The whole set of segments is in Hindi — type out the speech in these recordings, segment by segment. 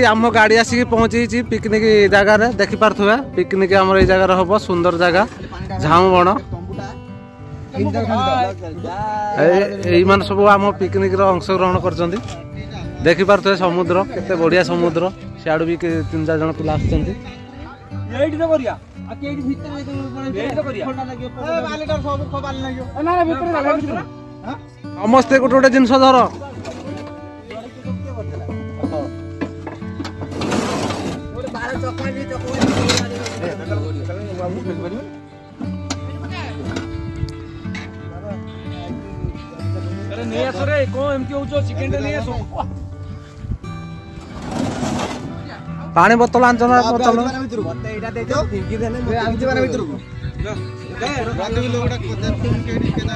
आम गाड़ी आसिक पहुंची पिकनिक जगार देखि पार्थुबा पिकनिक हमर ए जगार हबो सुंदर जगह झाऊ बण एई मान सब आम पिकनिक रो अंशग्रहण करछंती देखि पार्थुबा समुद्र केते बढ़िया समुद्र सियाडू भी 3-4 जन पिला आछंती एइठी तो करिया आ केइठी भीतर एइठी तो करिया छोटा लागियो बालेटर सब खबाल लागियो ना ना भीतर लागा भीतर हां समस्त गोटे गोटे जिंस धर अरे नहीं आसो रे को एमती होचो चिकन रे नहीं आसो पानी बोतल आंचो ना बोतल मते एटा दे दो फिंगी देले मते आमती बारे भीतर को राजू लोगडा केडी केना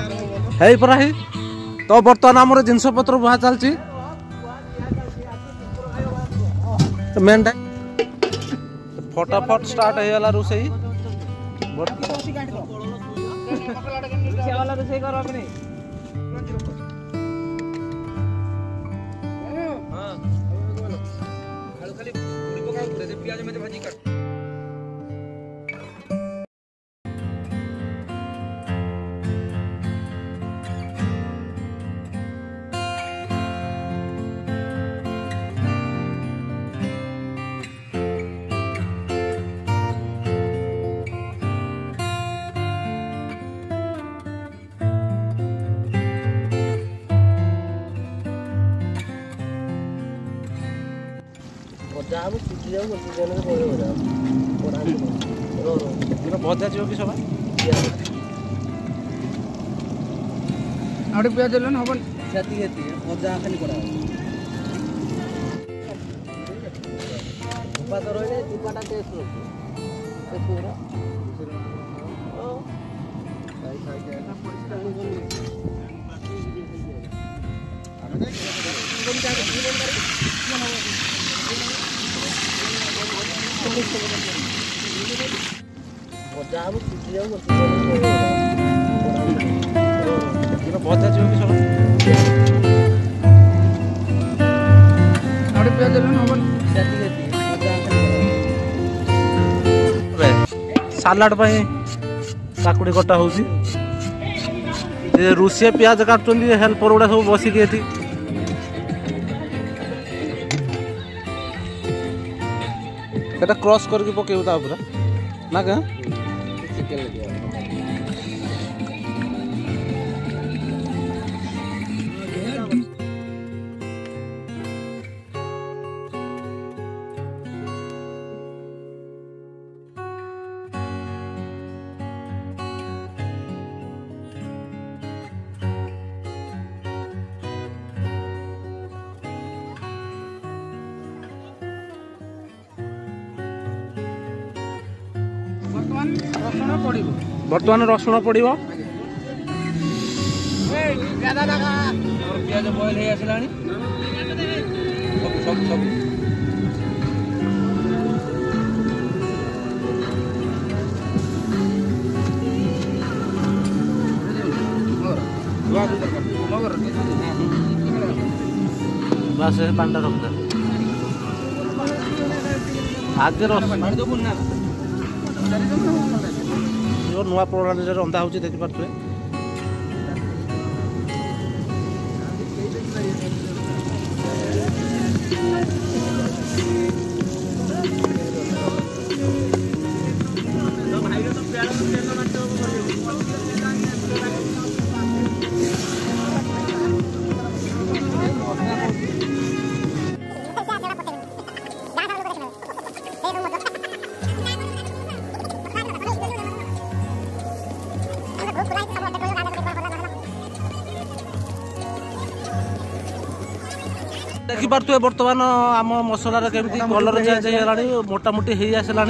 हेई परा हे तो बर्तमान हमर जिंस पत्र बुहा चलची तो मेन फटाफट स्टार्ट है वाला रोसई वाला रोसई करो अपने हां आलू खाली पूरी पकाओ जैसे प्याज में भाजी काट भजा जो कि सब आउट प्याज लेन हबन छाती हेती भजा खाली करा उपा तो रोले दुपाटा टेस्ट रो पूरा ओ खाई खाई के ना परिष्कार नहीं भजा जो कि सब आउट प्याज लेन हबन छाती हेती सालाड पाई काकुड़ी कटा होउची रुसिया प्याज काटुंदी हेल्पर गुड़ा सब बसिक एथि एटा क्रॉस करके पकेबो ता पूरा ना का चिकन ले दिया बर्तमान रसुण पड़ो प्याज बॉयल है आसलानी सब सब बस पांडा रख दे आगे रस जो नुआ प्रणाली रंधा हो देखी पारे देखी पारे बर्तमान आम मसलार केमती कलर चेंज हो मोटामोटी हो आसला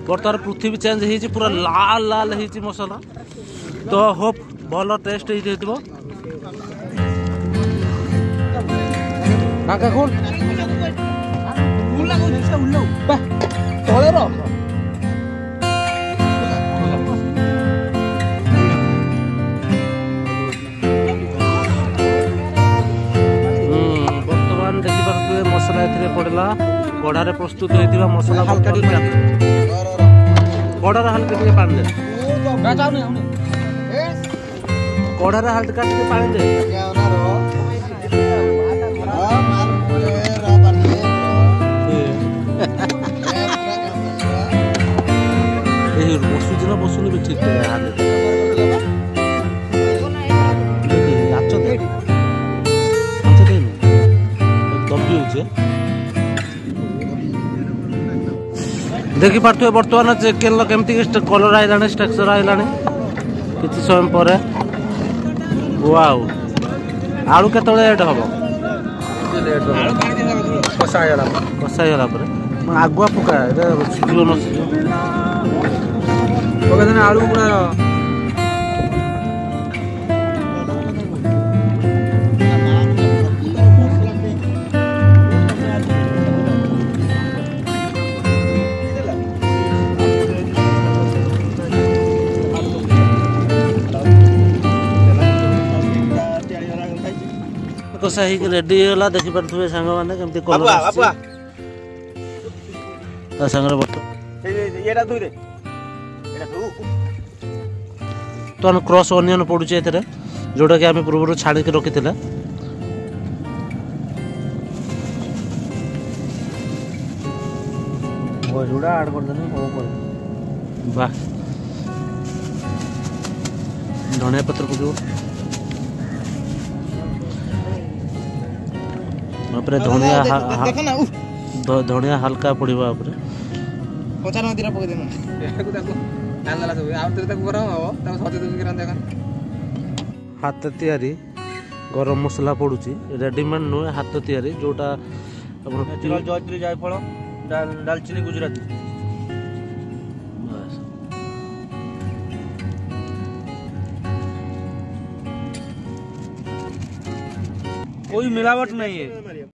बर्तमान पृथ्वी चेंज हो पूरा लाल लाल हो मसला तो होप भल टेस्ट हो मसला पड़ला कढ़ारे प्रस्तुत होइतिबा मसला हल्का कढ़ारे हल्का टिके पानी दे कढ़ारे हल्का टिके पानी दे बसुच ना बसुन भी ठीक देखी पार्थे बर्तमान चिकेन केमती कलर आइलानी स्ट्रक्चर आइलानी किसी समय पर वाओ आलू केतले लेट हम कषाईगला आगुआ पका सीझ न सीझ आलू पूरा कषा रेडी होगा देखी पारे सांग मैंने कमी कलर सांगे तो क्रॉस अनियन पड़ुचे जोटा कि आम पूर्व छाड़ी रखी आड कर वाह धनिया पत्र पकड़ धनिया हल्का पड़वा हाथ तैयारी गरम मसला पड़ुची रेडीमेड नुहे हाथ तैयारी जोटा जयत्री जायफल दालचीनी गुजराती कोई मिलावट नहीं है।